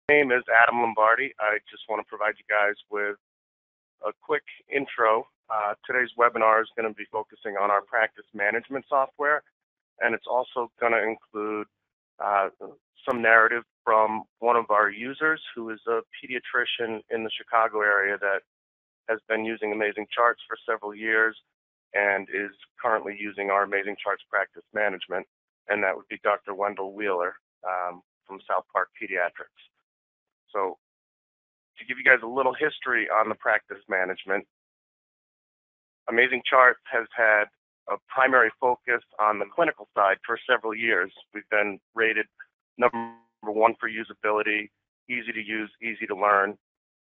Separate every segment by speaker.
Speaker 1: name is Adam Lombardi. I just want to provide you guys with a quick intro. Today's webinar is going to be focusing on our practice management software, and it's also going to include some narrative from one of our users who is a pediatrician in the Chicago area that has been using Amazing Charts for several years and is currently using our Amazing Charts practice management, and that would be Dr. Wendell Wheeler from South Park Pediatrics. So to give you guys a little history on the practice management, Amazing Charts has had a primary focus on the clinical side for several years. We've been rated number one for usability, easy to use, easy to learn,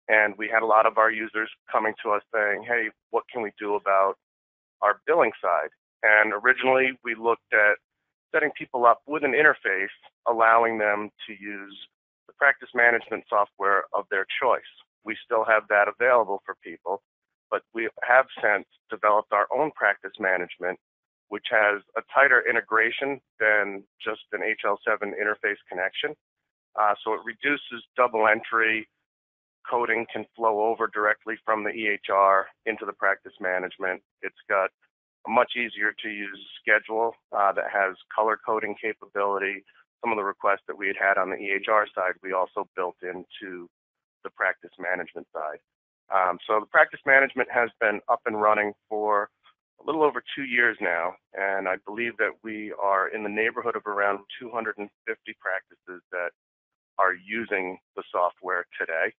Speaker 1: and we had a lot of our users coming to us saying, hey, what can we do about our billing side? And originally we looked at setting people up with an interface, allowing them to use the practice management software of their choice. We still have that available for people, but we have since developed our own practice management, which has a tighter integration than just an HL7 interface connection. So it reduces double entry. Coding can flow over directly from the EHR into the practice management. It's got a much easier to use schedule that has color coding capability. Some of the requests that we had on the EHR side, we also built into the practice management side. So the practice management has been up and running for a little over 2 years now, and I believe that we are in the neighborhood of around 250 practices that are using the software today.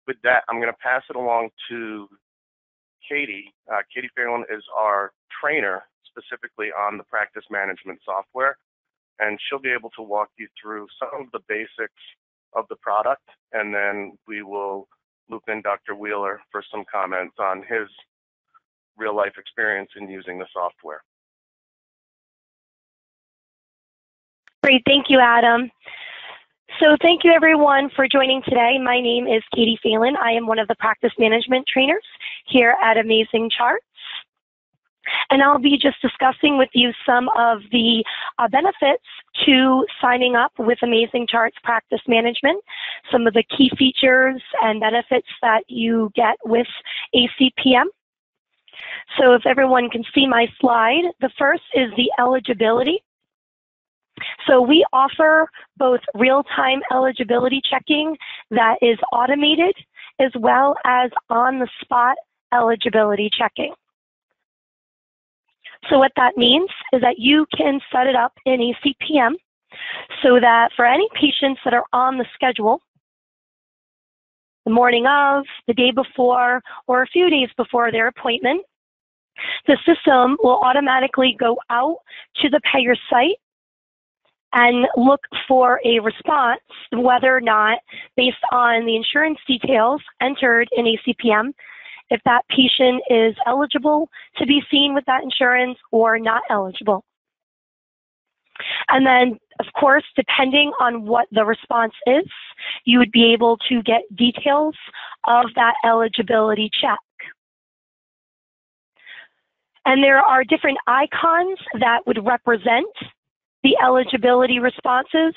Speaker 1: With that, I'm going to pass it along to Katie. Katie Phelan is our trainer specifically on the practice management software, and she'll be able to walk you through some of the basics of the product, and then we will loop in Dr. Wheeler for some comments on his real-life experience in using the software.
Speaker 2: Great, thank you, Adam. So thank you everyone for joining today. My name is Katie Phelan. I am one of the practice management trainers here at Amazing Charts. And I'll be just discussing with you some of the benefits to signing up with Amazing Charts Practice Management, some of the key features and benefits that you get with ACPM. So if everyone can see my slide, the first is the eligibility. So we offer both real-time eligibility checking that is automated as well as on-the-spot eligibility checking. So what that means is that you can set it up in ACPM so that for any patients that are on the schedule, the morning of, the day before, or a few days before their appointment, the system will automatically go out to the payer site and look for a response, whether or not, based on the insurance details entered in ACPM, if that patient is eligible to be seen with that insurance or not eligible. And then, of course, depending on what the response is, you would be able to get details of that eligibility check. And there are different icons that would represent the eligibility responses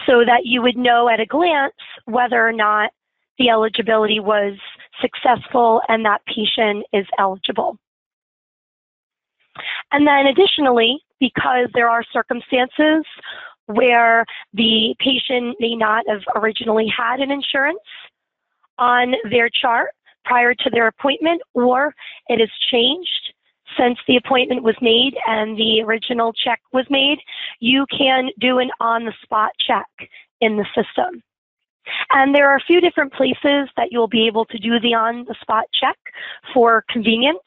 Speaker 2: so that you would know at a glance whether or not the eligibility was successful and that patient is eligible. And then additionally, because there are circumstances where the patient may not have originally had an insurance on their chart prior to their appointment, or it has changed since the appointment was made and the original check was made, you can do an on-the-spot check in the system. And there are a few different places that you'll be able to do the on-the-spot check for convenience.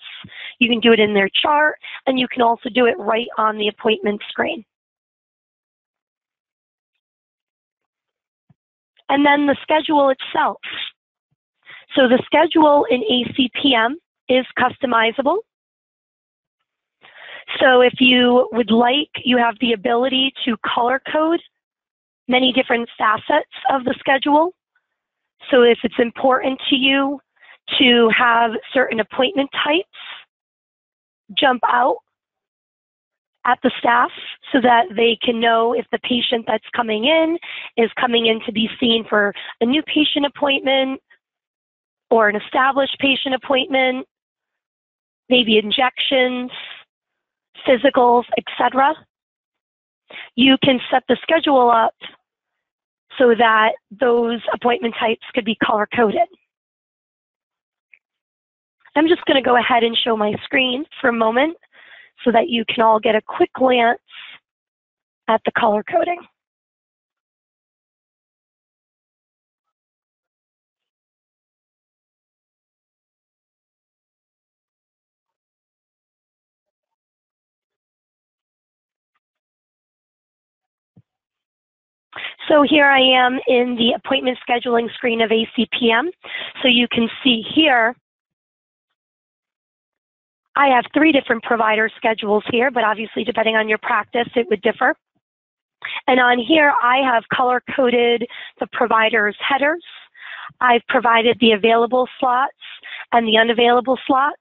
Speaker 2: You can do it in their chart, and you can also do it right on the appointment screen. And then the schedule itself. So the schedule in ACPM is customizable. So if you would like, you have the ability to color code many different facets of the schedule. So if it's important to you to have certain appointment types jump out at the staff so that they can know if the patient that's coming in is coming in to be seen for a new patient appointment or an established patient appointment, maybe injections, physicals, etc. You can set the schedule up so that those appointment types could be color-coded. I'm just going to go ahead and show my screen for a moment so that you can all get a quick glance at the color coding. So here I am in the appointment scheduling screen of ACPM. So you can see here, I have 3 different provider schedules here, but obviously depending on your practice, it would differ. And on here, I have color-coded the provider's headers. I've provided the available slots and the unavailable slots.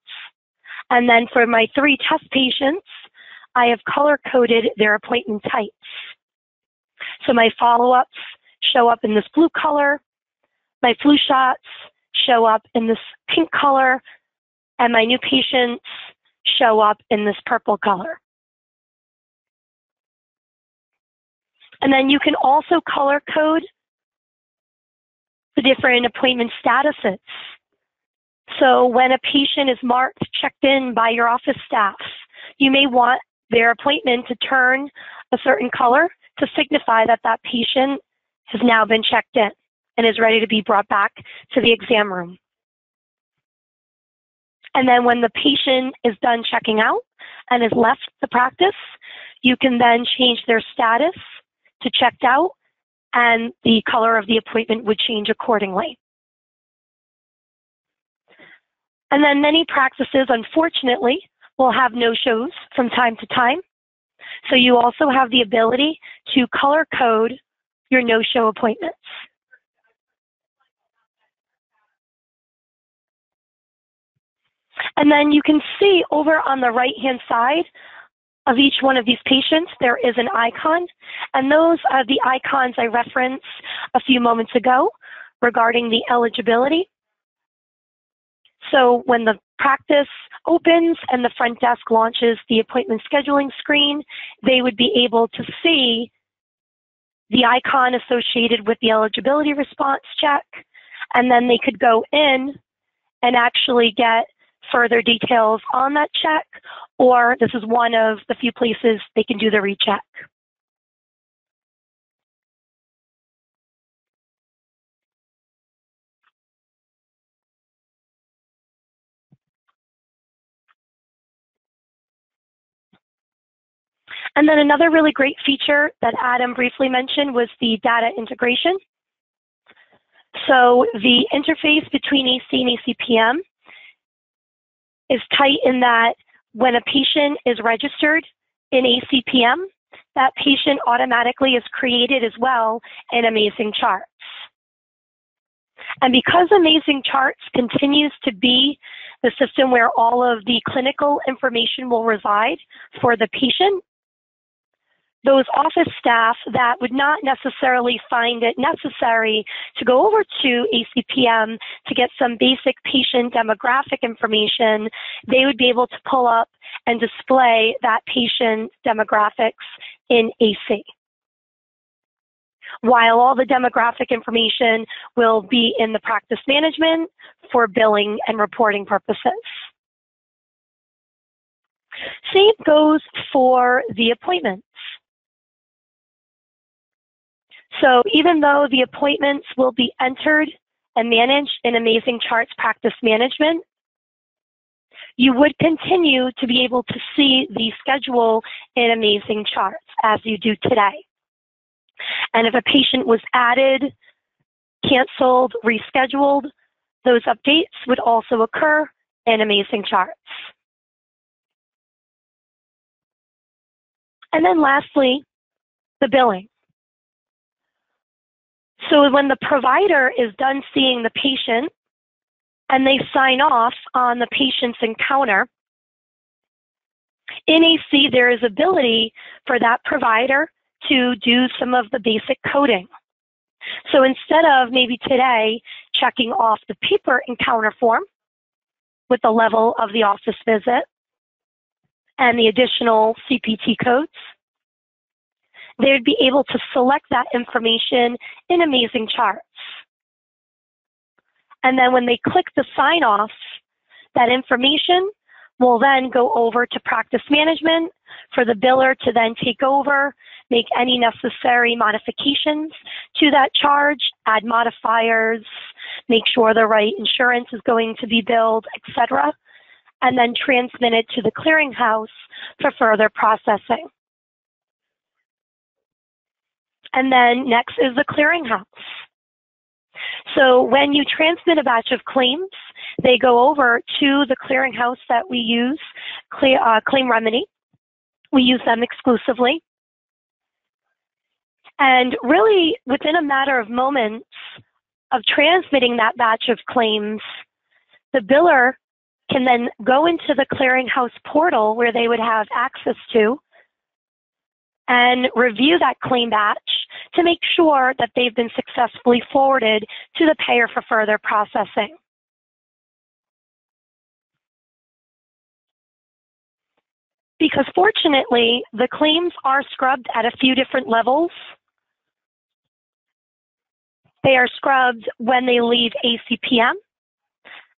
Speaker 2: And then for my 3 test patients, I have color-coded their appointment types. So my follow-ups show up in this blue color, my flu shots show up in this pink color, and my new patients show up in this purple color. And then you can also color code the different appointment statuses. So when a patient is marked checked in by your office staff, you may want their appointment to turn a certain color to signify that that patient has now been checked in and is ready to be brought back to the exam room. And then when the patient is done checking out and has left the practice, you can then change their status to checked out, and the color of the appointment would change accordingly. And then many practices, unfortunately, will have no-shows from time to time. So you also have the ability to color code your no-show appointments. And then you can see over on the right-hand side of each one of these patients, there is an icon. And those are the icons I referenced a few moments ago regarding the eligibility. So when the practice opens and the front desk launches the appointment scheduling screen, they would be able to see the icon associated with the eligibility response check, and then they could go in and actually get further details on that check, or this is one of the few places they can do the recheck. And then another really great feature that Adam briefly mentioned was the data integration. So the interface between AC and ACPM is tight in that when a patient is registered in ACPM, that patient automatically is created as well in Amazing Charts. And because Amazing Charts continues to be the system where all of the clinical information will reside for the patient, those office staff that would not necessarily find it necessary to go over to ACPM to get some basic patient demographic information, they would be able to pull up and display that patient demographics in AC. While all the demographic information will be in the practice management for billing and reporting purposes. Same goes for the appointments. So even though the appointments will be entered and managed in Amazing Charts Practice Management, you would continue to be able to see the schedule in Amazing Charts as you do today. And if a patient was added, canceled, rescheduled, those updates would also occur in Amazing Charts. And then lastly, the billing. So when the provider is done seeing the patient and they sign off on the patient's encounter, In AC, there is ability for that provider to do some of the basic coding. So instead of maybe today checking off the paper encounter form with the level of the office visit and the additional CPT codes, they would be able to select that information in Amazing Charts. And then when they click the sign off, that information will then go over to practice management for the biller to then take over, make any necessary modifications to that charge, add modifiers, make sure the right insurance is going to be billed, etc., and then transmit it to the clearinghouse for further processing. And then next is the clearinghouse. So when you transmit a batch of claims, they go over to the clearinghouse that we use, Claim Remedy. We use them exclusively. And really, within a matter of moments of transmitting that batch of claims, the biller can then go into the clearinghouse portal where they would have access to and review that claim batch to make sure that they've been successfully forwarded to the payer for further processing. Because fortunately, the claims are scrubbed at a few different levels. They are scrubbed when they leave ACPM,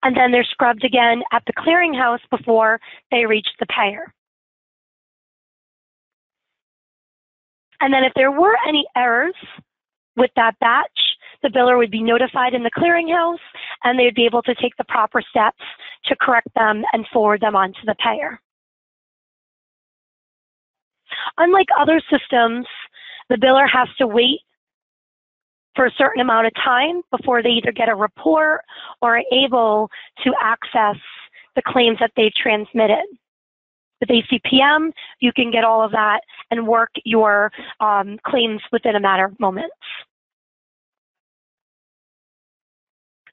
Speaker 2: and then they're scrubbed again at the clearinghouse before they reach the payer. And then if there were any errors with that batch, the biller would be notified in the clearinghouse, and they'd be able to take the proper steps to correct them and forward them on to the payer. Unlike other systems, the biller has to wait for a certain amount of time before they either get a report or are able to access the claims that they've transmitted. With ACPM, you can get all of that and work your claims within a matter of moments.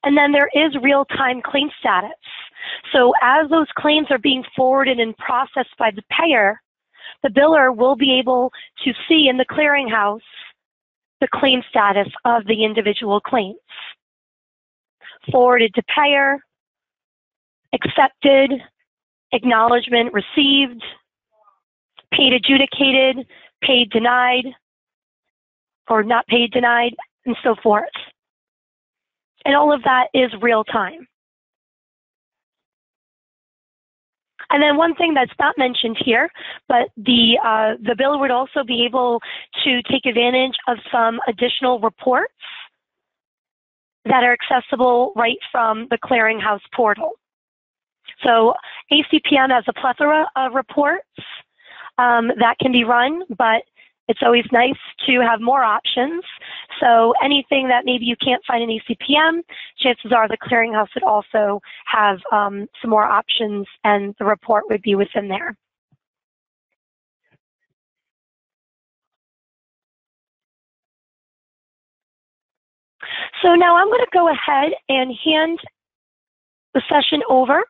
Speaker 2: And then there is real-time claim status. So as those claims are being forwarded and processed by the payer, the biller will be able to see in the clearinghouse the claim status of the individual claims. Forwarded to payer, accepted, acknowledgement received, paid adjudicated, paid denied, or not paid denied, and so forth. And all of that is real time. And then one thing that's not mentioned here, but the biller would also be able to take advantage of some additional reports that are accessible right from the clearinghouse portal. So ACPM has a plethora of reports that can be run, but it's always nice to have more options. So anything that maybe you can't find in ACPM, chances are the clearinghouse would also have some more options, and the report would be within there. So now I'm going to go ahead and hand the session over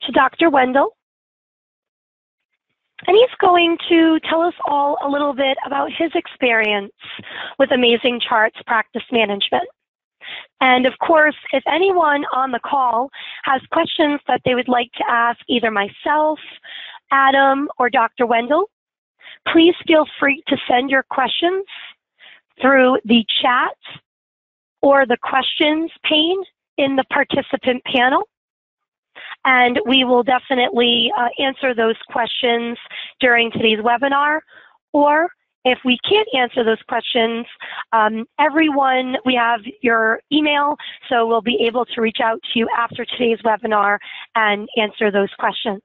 Speaker 2: to Dr. Wendell. And he's going to tell us all a little bit about his experience with Amazing Charts Practice Management. And of course, if anyone on the call has questions that they would like to ask either myself, Adam, or Dr. Wendell, please feel free to send your questions through the chat or the questions pane in the participant panel. And we will definitely answer those questions during today's webinar. Or if we can't answer those questions, everyone, we have your email, so we'll be able to reach out to you after today's webinar and answer those questions.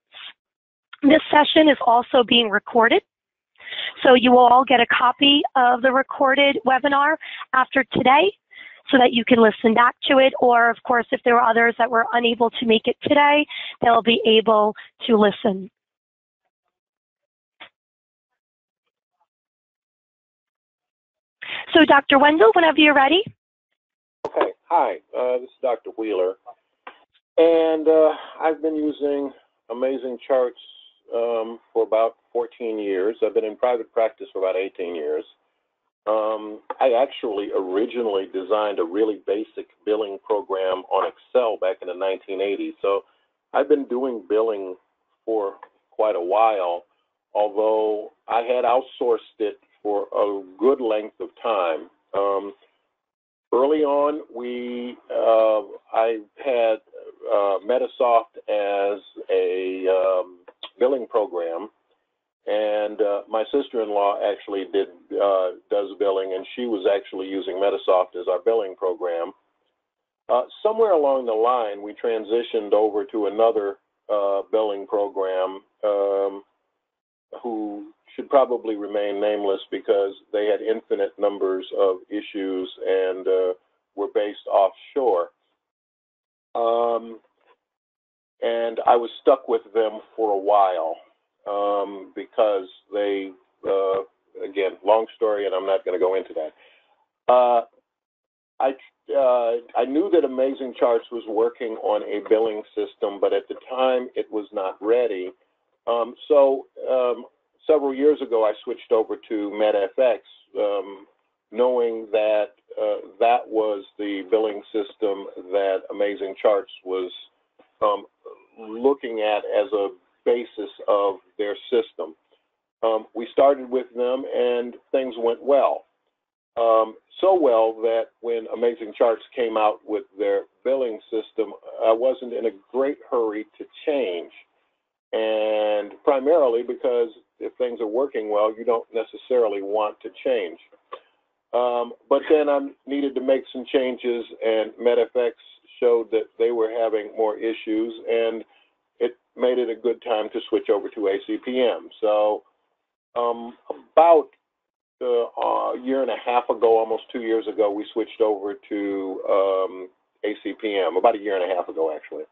Speaker 2: This session is also being recorded, so you will all get a copy of the recorded webinar after today, so that you can listen back to it, or of course, if there were others that were unable to make it today, they'll be able to listen. So Dr. Wendell, whenever you're ready.
Speaker 3: Okay, hi, this is Dr. Wheeler. And I've been using Amazing Charts for about 14 years. I've been in private practice for about 18 years. I actually originally designed a really basic billing program on Excel back in the 1980s. So I've been doing billing for quite a while, although I had outsourced it for a good length of time. Early on, I had Metasoft as a billing program, and my sister-in-law actually does billing, and she was actually using Metasoft as our billing program. Somewhere along the line, we transitioned over to another billing program who should probably remain nameless because they had infinite numbers of issues and were based offshore. And I was stuck with them for a while because they, again, long story, and I'm not going to go into that. I knew that Amazing Charts was working on a billing system, but at the time it was not ready. So several years ago, I switched over to MedFX, knowing that that was the billing system that Amazing Charts was looking at as a basis of their system. We started with them, and things went well. So well that when Amazing Charts came out with their billing system, I wasn't in a great hurry to change. And primarily because if things are working well, you don't necessarily want to change. But then I needed to make some changes, and MedFX showed that they were having more issues, and it made it a good time to switch over to ACPM. So about a year and a half ago, almost 2 years ago, we switched over to ACPM, about a year and a half ago, actually.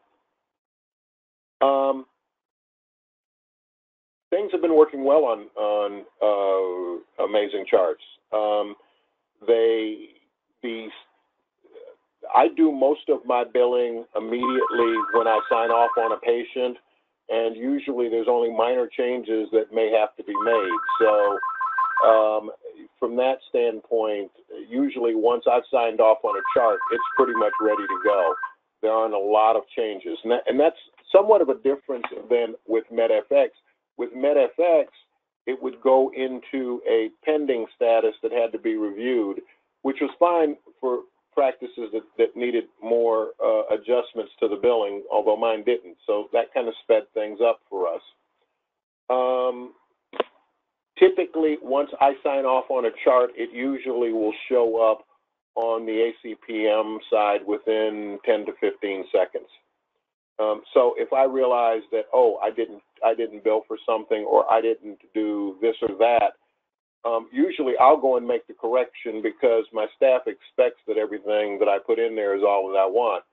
Speaker 3: Things have been working well on Amazing Charts. I do most of my billing immediately when I sign off on a patient, and usually there's only minor changes that may have to be made. So from that standpoint, usually once I've signed off on a chart, it's pretty much ready to go. There aren't a lot of changes. And that's somewhat of a difference than with MedFX. With MedFX, it would go into a pending status that had to be reviewed, which was fine for practices that needed more adjustments to the billing, although mine didn't. So that kind of sped things up for us. Typically, once I sign off on a chart, it usually will show up on the ACPM side within 10 to 15 seconds. So if I realize that, oh, I didn't bill for something, or I didn't do this or that, usually I'll go and make the correction because my staff expects that everything that I put in there is all that I want.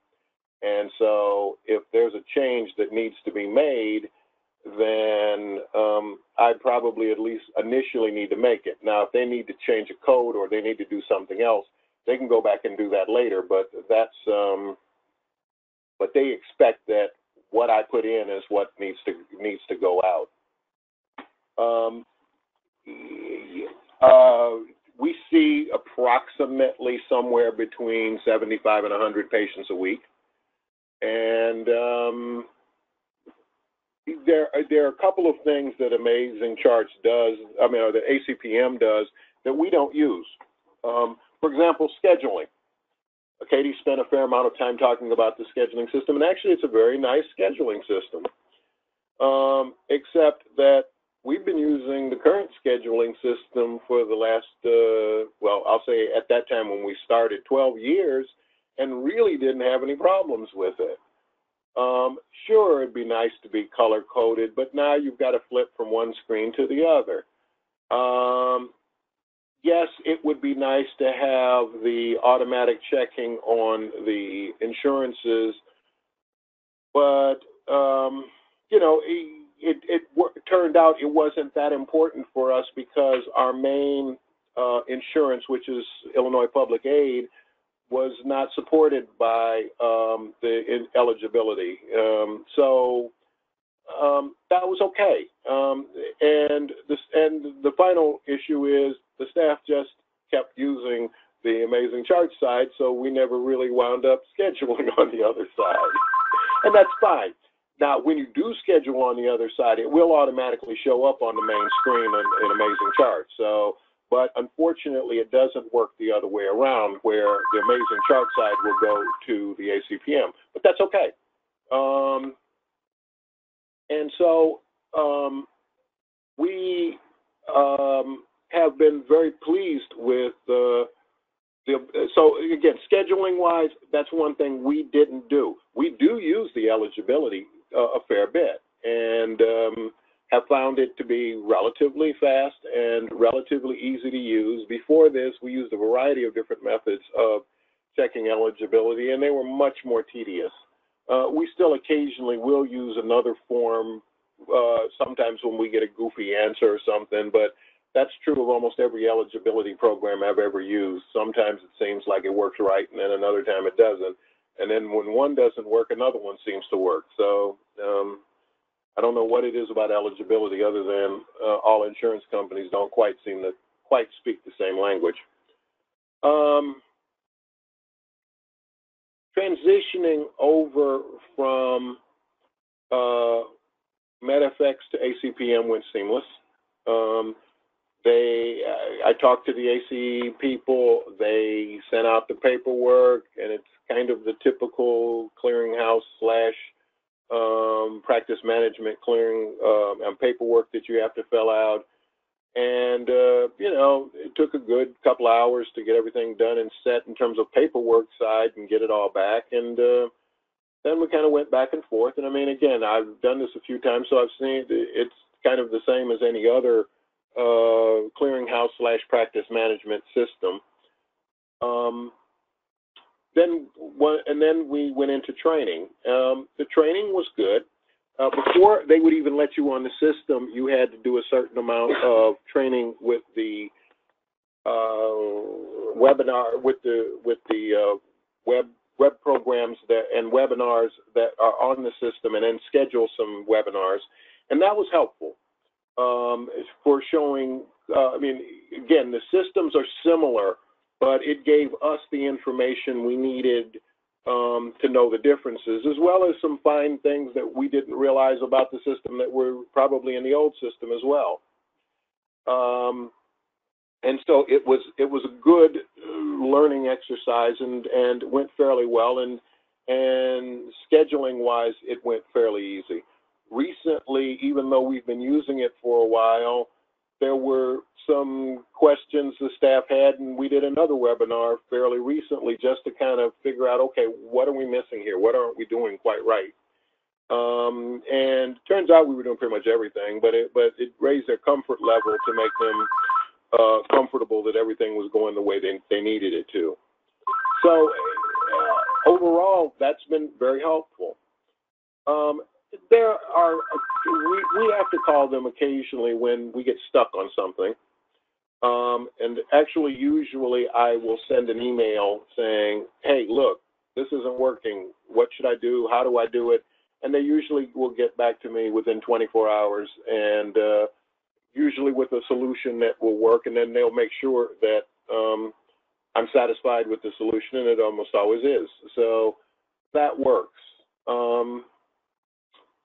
Speaker 3: And so if there's a change that needs to be made, then I probably at least initially need to make it. Now, if they need to change a code or they need to do something else, they can go back and do that later. But that's but they expect that what I put in is what needs to go out. We see approximately somewhere between 75 and 100 patients a week, and there are a couple of things that Amazing Charts does, or that ACPM does, that we don't use. For example, scheduling. Katie spent a fair amount of time talking about the scheduling system, and actually it's a very nice scheduling system, except that we've been using the current scheduling system for the last, well, I'll say at that time when we started, 12 years, and really didn't have any problems with it. Sure, it'd be nice to be color-coded, but now you've got to flip from one screen to the other. Yes, it would be nice to have the automatic checking on the insurances, but, you know, it turned out it wasn't that important for us because our main insurance, which is Illinois Public Aid, was not supported by the eligibility. So that was okay. And the final issue is the staff just kept using the Amazing Charts side, so we never really wound up scheduling on the other side. And that's fine. Now, when you do schedule on the other side, it will automatically show up on the main screen in Amazing Charts. So, but unfortunately, it doesn't work the other way around, where the Amazing Chart side will go to the ACPM. But that's okay. And so we have been very pleased with so again, scheduling-wise, that's one thing we didn't do. We do use the eligibility a fair bit, and have found it to be relatively fast and relatively easy to use. Before this, we used a variety of different methods of checking eligibility, and they were much more tedious. We still occasionally will use another form, sometimes when we get a goofy answer or something, but that's true of almost every eligibility program I've ever used. Sometimes it seems like it works right, and then another time it doesn't. And then when one doesn't work, another one seems to work. So I don't know what it is about eligibility other than all insurance companies don't quite seem to speak the same language. Transitioning over from MedFX to ACPM went seamless. I talked to the AC people, they sent out the paperwork, and it's kind of the typical clearinghouse / practice management clearing and paperwork that you have to fill out. And, you know, it took a good couple hours to get everything done and set in terms of paperwork side and get it all back. And then we kind of went back and forth. And I mean, again, I've done this a few times, so I've seen it's kind of the same as any other clearinghouse / practice management system. Then we went into training. The training was good. Before they would even let you on the system, you had to do a certain amount of training with the webinar, with the web programs and webinars that are on the system, and then schedule some webinars, and that was helpful for showing. I mean, again, the systems are similar, but it gave us the information we needed to know the differences, as well as some fine things that we didn't realize about the system that were probably in the old system as well. And so it was a good learning exercise and went fairly well. And scheduling wise, it went fairly easy. Recently, even though we've been using it for a while, there were some questions the staff had, and we did another webinar fairly recently just to kind of figure out, okay, what are we missing here? What aren't we doing quite right? And turns out we were doing pretty much everything, but it raised their comfort level to make them comfortable that everything was going the way they needed it to. So overall, that's been very helpful. There are, we have to call them occasionally when we get stuck on something. And actually, usually I will send an email saying, hey, look, this isn't working. What should I do? How do I do it? And they usually will get back to me within 24 hours, and usually with a solution that will work, and then they'll make sure that I'm satisfied with the solution, and it almost always is. So that works.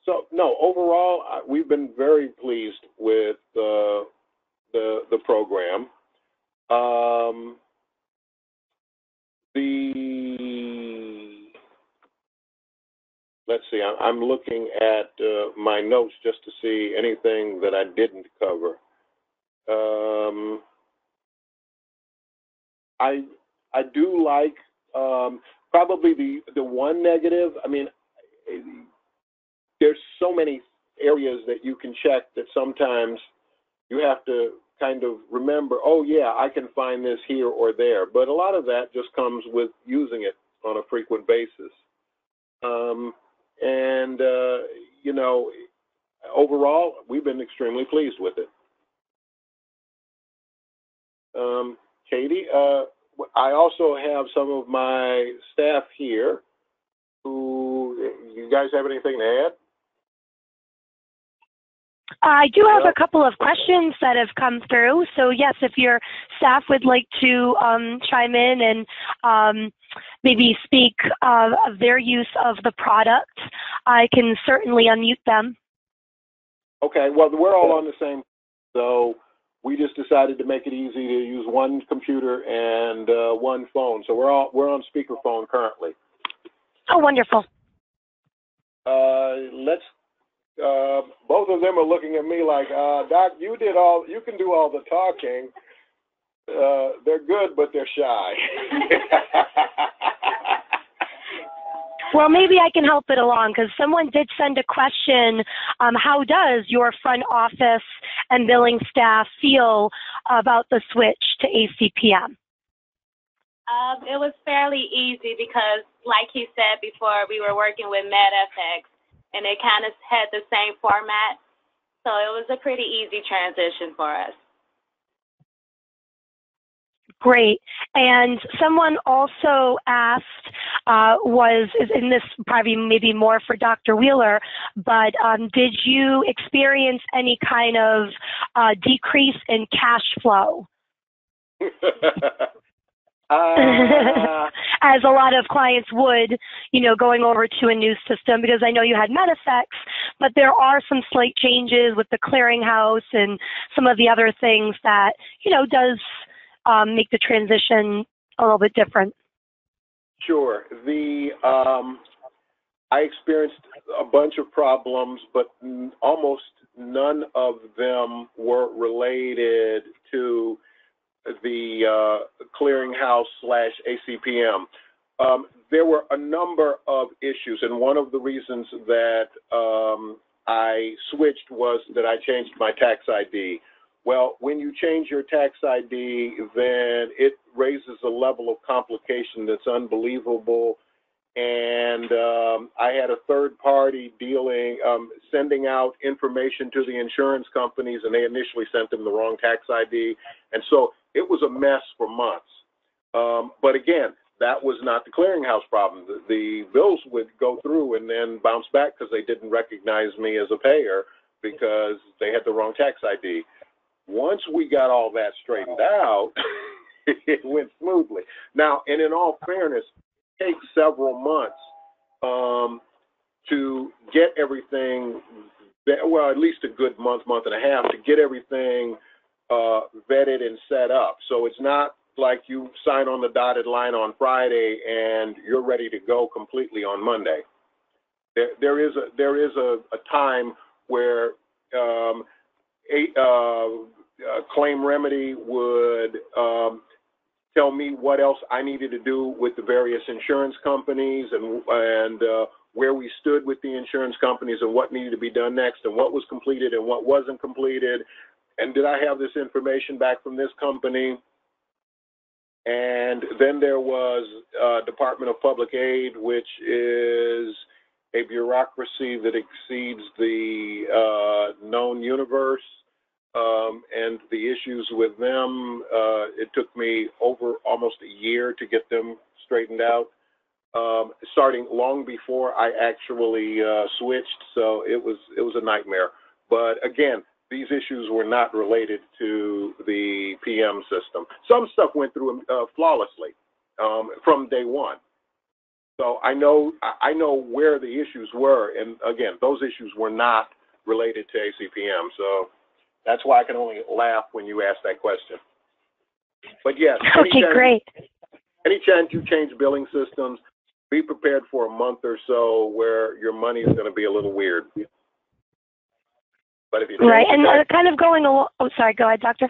Speaker 3: So no, overall, we've been very pleased with the program. Let's see, I'm looking at my notes just to see anything that I didn't cover. I do like probably the one negative. I mean, there's so many areas that you can check that sometimes you have to kind of remember, oh yeah, I can find this here or there. But a lot of that just comes with using it on a frequent basis. You know, overall, we've been extremely pleased with it. Katie, I also have some of my staff here who, you guys have anything to add?
Speaker 2: I do have a couple of questions that have come through. So yes, if your staff would like to chime in and maybe speak of their use of the product, I can certainly unmute them.
Speaker 3: Okay, well, we're all on the same, so we just decided to make it easy to use one computer and one phone. So we're on speakerphone currently.
Speaker 2: Oh, wonderful.
Speaker 3: Both of them are looking at me like, Doc, you can do all the talking. They're good, but they're shy.
Speaker 2: Well, maybe I can help it along because someone did send a question. How does your front office and billing staff feel about the switch to ACPM?
Speaker 4: It was fairly easy because, like he said before, we were working with MedFX, and it kind of had the same format. So it was a pretty easy transition for us.
Speaker 2: Great. And someone also asked, and this probably maybe more for Dr. Wheeler, but did you experience any kind of decrease in cash flow? As a lot of clients would, going over to a new system, because I know you had MedFX, but there are some slight changes with the clearinghouse and some of the other things that, does make the transition a little bit different.
Speaker 3: Sure. I experienced a bunch of problems, but almost none of them were related to the clearinghouse / ACPM. There were a number of issues, and one of the reasons that I switched was that I changed my tax ID. Well, when you change your tax ID, then it raises a level of complication that's unbelievable. And I had a third party sending out information to the insurance companies, and they initially sent them the wrong tax ID. And so it was a mess for months. But again, that was not the clearinghouse problem. The bills would go through and then bounce back because they didn't recognize me as a payer because they had the wrong tax ID. Once we got all that straightened out, it went smoothly. Now, and in all fairness, it takes several months to get everything, well, at least a good month and a half to get everything vetted and set up. So it's not like you sign on the dotted line on Friday and you're ready to go completely on Monday. There is a time where claim remedy would tell me what else I needed to do with the various insurance companies and where we stood with the insurance companies and what needed to be done next and what was completed and what wasn't completed. And did I have this information back from this company? And then there was Department of Public Aid, which is a bureaucracy that exceeds the known universe. And the issues with them, it took me over almost a year to get them straightened out, starting long before I actually switched. So it was a nightmare. But again, these issues were not related to the PM system. Some stuff went through flawlessly from day one. So I know where the issues were, and again, those issues were not related to ACPM. So that's why I can only laugh when you ask that question. But yes,
Speaker 2: okay, great.
Speaker 3: Anytime you change billing systems, be prepared for a month or so where your money is going to be a little weird. But if you
Speaker 2: right, and kind of going along. Oh, sorry. Go ahead, Doctor.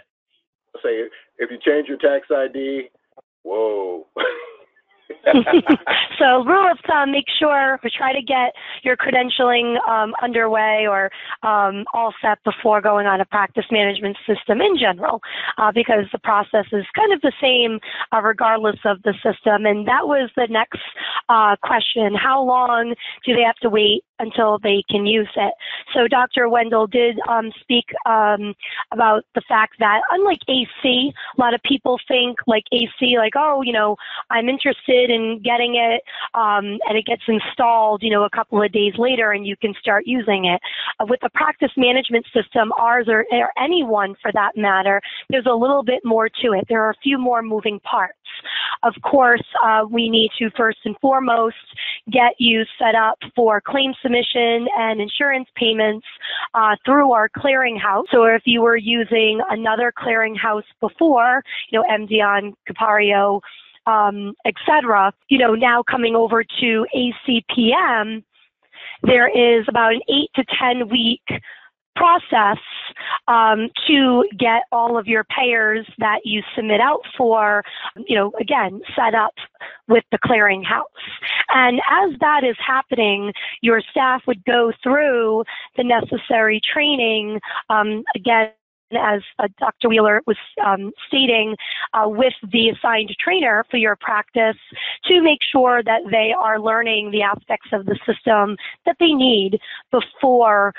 Speaker 3: Say if you change your tax ID, whoa.
Speaker 2: So rule of thumb, make sure to try to get your credentialing underway or all set before going on a practice management system in general, because the process is kind of the same regardless of the system. And that was the next question. How long do they have to wait until they can use it. So Dr. Wendell did speak about the fact that unlike AC, a lot of people think like AC, like, oh, you know, I'm interested in getting it, and it gets installed, you know, a couple of days later and you can start using it. With the practice management system, ours or anyone for that matter, there's a little bit more to it. There are a few more moving parts. Of course, we need to first and foremost get you set up for claim submission and insurance payments through our clearinghouse. So if you were using another clearinghouse before, you know, MDON, Capario, etc., you know, now coming over to ACPM, there is about an 8 to 10 week process to get all of your payers that you submit out for, you know, again, set up with the clearinghouse. And as that is happening, your staff would go through the necessary training, again, as Dr. Wheeler was stating, with the assigned trainer for your practice to make sure that they are learning the aspects of the system that they need before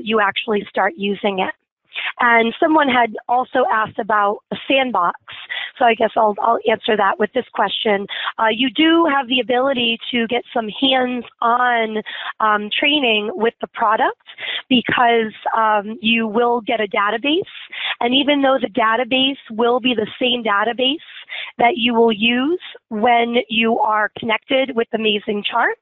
Speaker 2: you actually start using it. And someone had also asked about a Sandbox, so I guess I'll answer that with this question. You do have the ability to get some hands-on training with the product because you will get a database, and even though the database will be the same database that you will use when you are connected with Amazing Charts,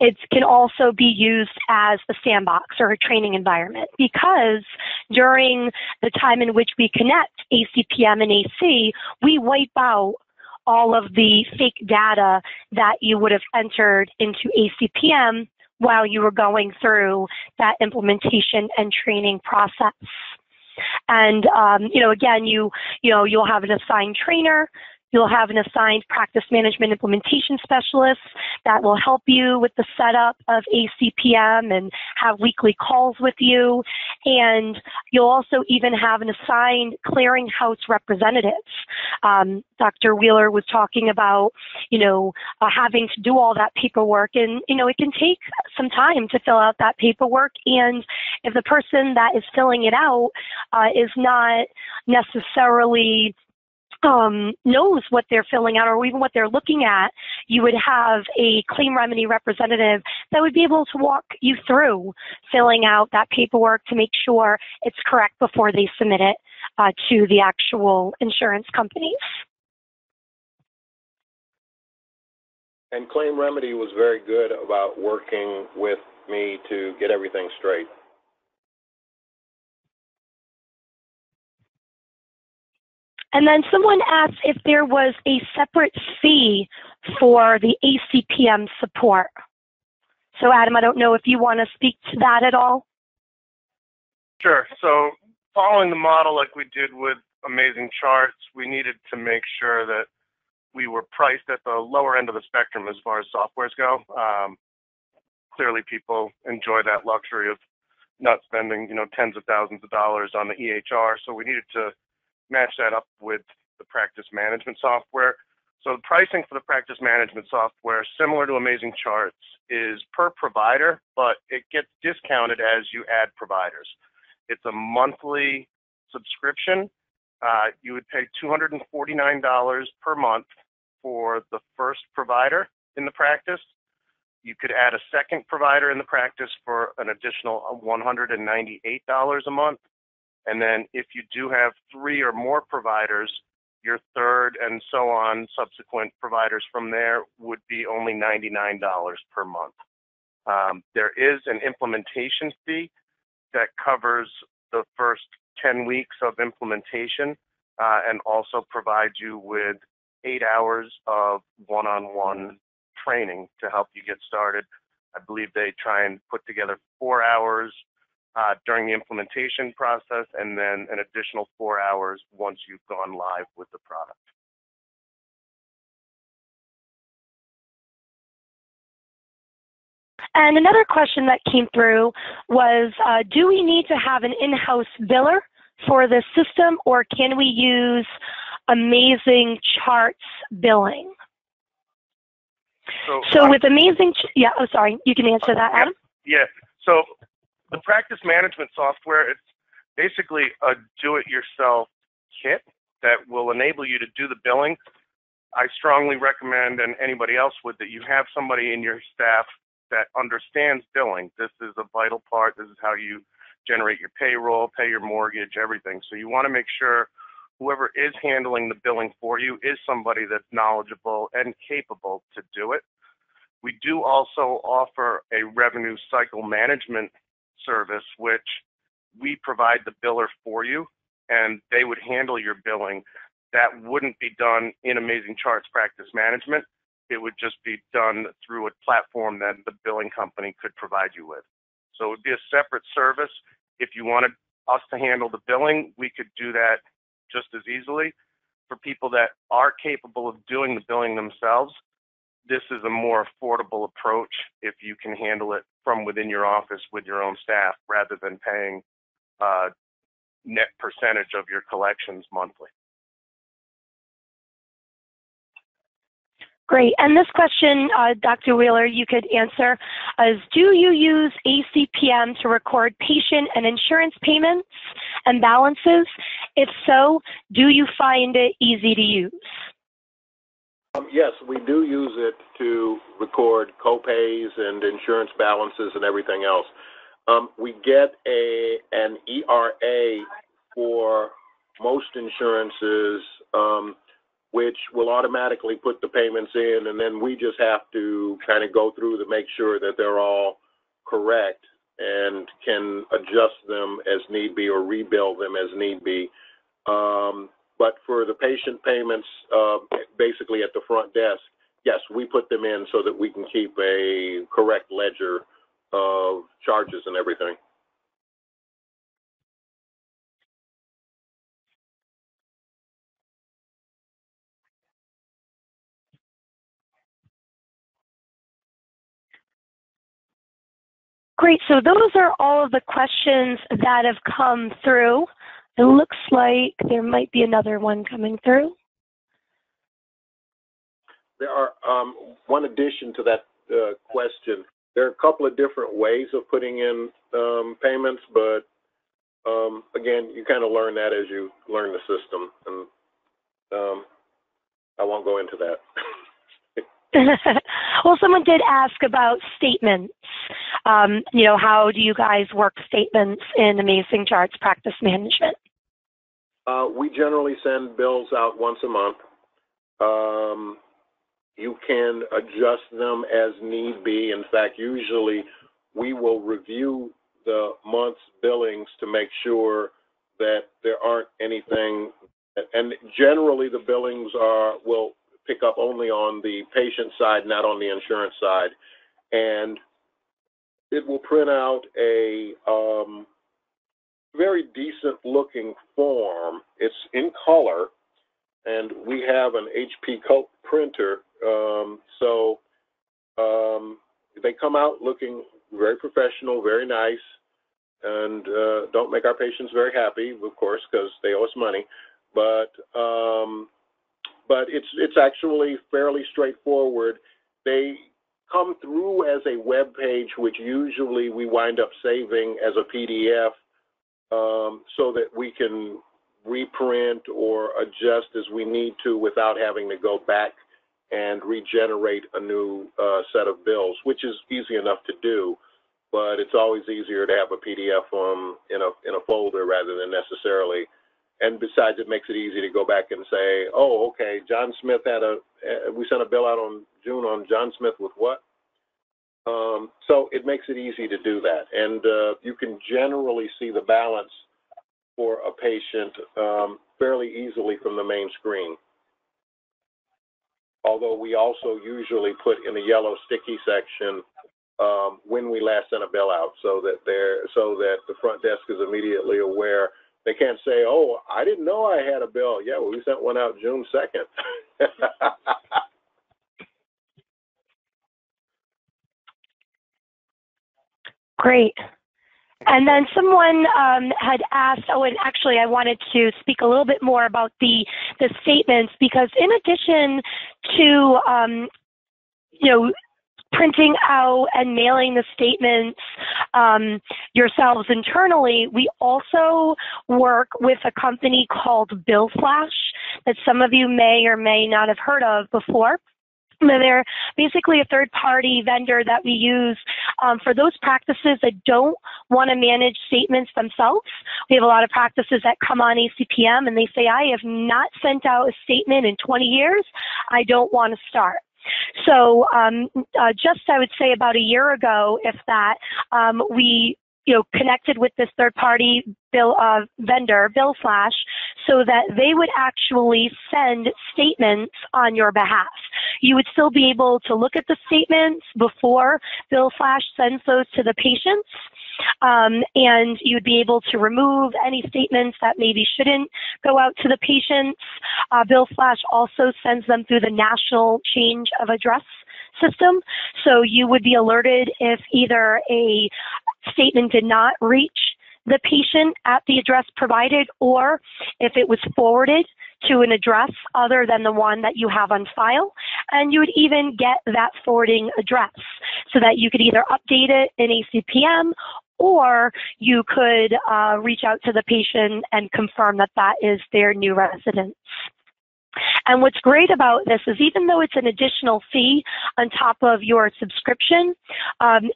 Speaker 2: it can also be used as a sandbox or a training environment because during the time in which we connect ACPM and AC, we wipe out all of the fake data that you would have entered into ACPM while you were going through that implementation and training process. And, you know, again, you'll have an assigned trainer. You'll have an assigned practice management implementation specialist that will help you with the setup of ACPM and have weekly calls with you. And you'll also even have an assigned clearinghouse representative. Dr. Wheeler was talking about, you know, having to do all that paperwork. And, you know, it can take some time to fill out that paperwork. And if the person that is filling it out is not necessarily knows what they're filling out or even what they're looking at, you would have a claim remedy representative that would be able to walk you through filling out that paperwork to make sure it's correct before they submit it to the actual insurance companies.
Speaker 3: And Claim Remedy was very good about working with me to get everything straight.
Speaker 2: And then someone asked if there was a separate fee for the ACPM support. So Adam, I don't know if you want to speak to that at all.
Speaker 1: Sure. So following the model like we did with Amazing Charts, we needed to make sure that we were priced at the lower end of the spectrum as far as softwares go. Clearly people enjoy that luxury of not spending, you know, tens of thousands of dollars on the EHR. So we needed to match that up with the practice management software. So the pricing for the practice management software, similar to Amazing Charts, is per provider, but it gets discounted as you add providers. It's a monthly subscription. You would pay $249 per month for the first provider in the practice. You could add a second provider in the practice for an additional $198 a month. And then if you do have 3 or more providers, your third and so on subsequent providers from there would be only $99 per month. There is an implementation fee that covers the first 10 weeks of implementation and also provides you with 8 hours of one-on-one training to help you get started. I believe they try and put together 4 hours during the implementation process, and then an additional 4 hours once you've gone live with the product.
Speaker 2: And another question that came through was, do we need to have an in-house biller for this system, or can we use Amazing Charts billing? So with Amazing, yeah, oh, sorry, you can answer that, Adam.
Speaker 1: Yeah. So the practice management software, it's basically a do-it-yourself kit that will enable you to do the billing. I strongly recommend, and anybody else would, that you have somebody in your staff that understands billing. This is a vital part. This is how you generate your payroll, pay your mortgage, everything. So you want to make sure whoever is handling the billing for you is somebody that's knowledgeable and capable to do it. We do also offer a revenue cycle management service, which we provide the biller for you, and they would handle your billing. That wouldn't be done in Amazing Charts Practice Management. It would just be done through a platform that the billing company could provide you with. So it would be a separate service. If you wanted us to handle the billing, we could do that just as easily. For people that are capable of doing the billing themselves, this is a more affordable approach if you can handle it from within your office with your own staff rather than paying a net percentage of your collections monthly.
Speaker 2: Great. And this question, Dr. Wheeler, you could answer is, do you use ACPM to record patient and insurance payments and balances? If so, do you find it easy to use?
Speaker 3: Yes, we do use it to record copays and insurance balances and everything else. We get an ERA for most insurances, which will automatically put the payments in, and then we just have to kind of go through to make sure that they're all correct and can adjust them as need be or rebill them as need be. But for the patient payments, basically at the front desk, yes, we put them in so that we can keep a correct ledger of charges and everything.
Speaker 2: Great. So those are all of the questions that have come through. It looks like there might be another one coming through.
Speaker 3: There are one addition to that question. There are a couple of different ways of putting in payments, but again, you kind of learn that as you learn the system, and I won't go into that.
Speaker 2: Well, someone did ask about statements. You know, how do you guys work statements in Amazing Charts Practice Management?
Speaker 3: We generally send bills out once a month. You can adjust them as need be. In fact, usually we will review the month's billings to make sure that there aren't anything, and generally the billings will pick up only on the patient side, not on the insurance side. And it will print out a very decent looking form. It's in color, and we have an HP Coat printer, so they come out looking very professional, very nice, and don't make our patients very happy, of course, because they owe us money. But it's actually fairly straightforward. They come through as a web page, which usually we wind up saving as a PDF, so that we can reprint or adjust as we need to without having to go back and regenerate a new set of bills, which is easy enough to do, but it's always easier to have a PDF in a folder rather than necessarily. And besides, it makes it easy to go back and say, oh, okay, John Smith we sent a bill out on June on John Smith with what? So it makes it easy to do that. And you can generally see the balance for a patient fairly easily from the main screen. Although we also usually put in the yellow sticky section when we last sent a bill out, so that the front desk is immediately aware. They can't say, oh, I didn't know I had a bill. Yeah, well, we sent one out June 2nd.
Speaker 2: Great. And then someone had asked, oh, and actually I wanted to speak a little bit more about the statements, because in addition to printing out and mailing the statements yourselves internally, we also work with a company called BillFlash that some of you may or may not have heard of before. They're basically a third-party vendor that we use for those practices that don't want to manage statements themselves. We have a lot of practices that come on ACPM and they say, I have not sent out a statement in 20 years. I don't want to start. So just, I would say, about a year ago, if that, we connected with this third-party vendor, BillFlash, so that they would actually send statements on your behalf. You would still be able to look at the statements before BillFlash sends those to the patients, and you'd be able to remove any statements that maybe shouldn't go out to the patients. BillFlash also sends them through the National Change of Address system, so you would be alerted if either a statement did not reach the patient at the address provided, or if it was forwarded to an address other than the one that you have on file. And you would even get that forwarding address so that you could either update it in ACPM, or you could reach out to the patient and confirm that that is their new residence. And what's great about this is, even though it's an additional fee on top of your subscription,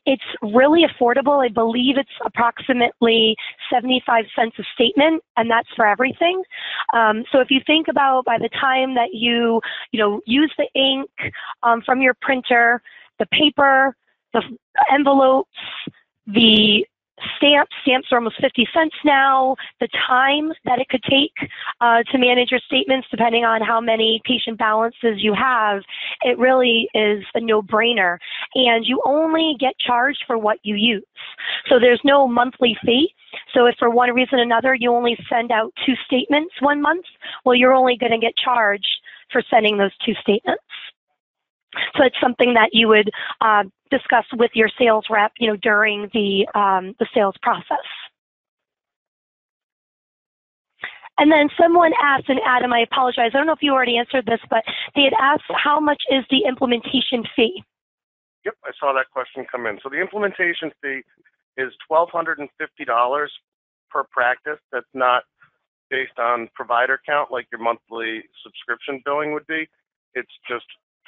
Speaker 2: it's really affordable. I believe it's approximately 75 cents a statement, and that's for everything. So if you think about, by the time that you use the ink from your printer, the paper, the envelopes, the stamps are almost 50 cents now, the time that it could take to manage your statements, depending on how many patient balances you have, it really is a no-brainer. And you only get charged for what you use. So there's no monthly fee. So if for one reason or another you only send out 2 statements one month, well, you're only going to get charged for sending those 2 statements. So it's something that you would discuss with your sales rep, during the sales process. And then someone asked, and Adam, I apologize, I don't know if you already answered this, but they had asked, how much is the implementation fee?
Speaker 1: Yep, I saw that question come in. So the implementation fee is $1,250 per practice. That's not based on provider count like your monthly subscription billing would be. It's just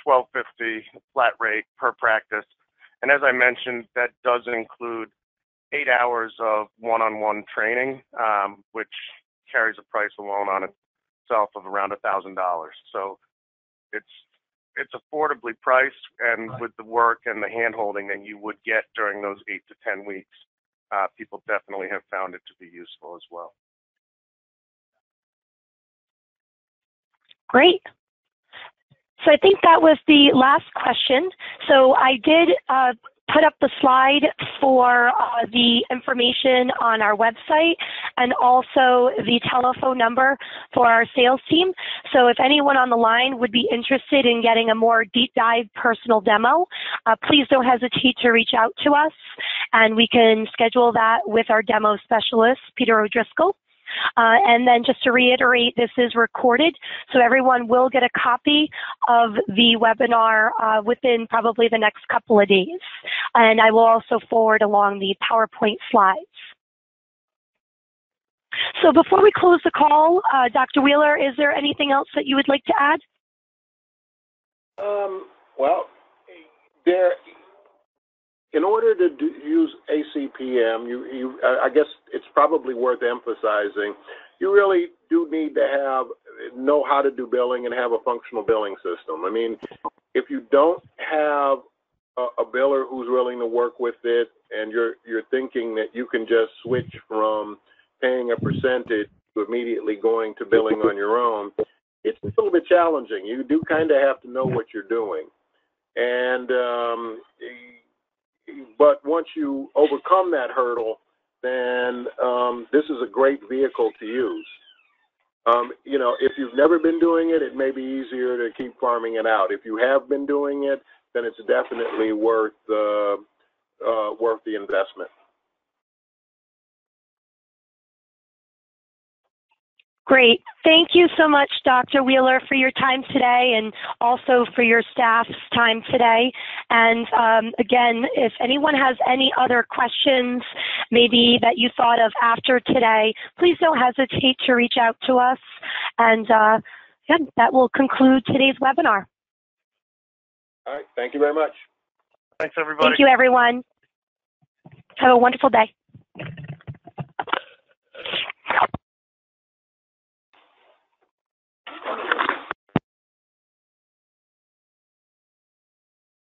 Speaker 1: $1,250 flat rate per practice. And as I mentioned, that does include 8 hours of one-on-one training, which carries a price alone on itself of around $1,000. So it's affordably priced, and with the work and the hand-holding that you would get during those 8 to 10 weeks, people definitely have found it to be useful as well.
Speaker 2: Great. So I think that was the last question. So I did put up the slide for the information on our website, and also the telephone number for our sales team. So if anyone on the line would be interested in getting a more deep dive personal demo, please don't hesitate to reach out to us, and we can schedule that with our demo specialist, Peter O'Driscoll. And then just to reiterate, this is recorded, so everyone will get a copy of the webinar within probably the next couple of days. And I will also forward along the PowerPoint slides. So before we close the call, Dr. Wheeler, is there anything else that you would like to add?
Speaker 3: Well, in order to use ACPM, I guess it's probably worth emphasizing, you really do need to know how to do billing and have a functional billing system. I mean, if you don't have a biller who's willing to work with it, and you're thinking that you can just switch from paying a percentage to immediately going to billing on your own, it's a little bit challenging. You do kind of have to know what you're doing. And but once you overcome that hurdle, then this is a great vehicle to use. If you've never been doing it, it may be easier to keep farming it out. If you have been doing it, then it's definitely worth the investment.
Speaker 2: Great. Thank you so much, Dr. Wheeler, for your time today and also for your staff's time today. And again, if anyone has any other questions maybe that you thought of after today, please don't hesitate to reach out to us. And again, that will conclude today's webinar.
Speaker 3: All right. Thank you very much.
Speaker 1: Thanks, everybody.
Speaker 2: Thank you, everyone. Have a wonderful day.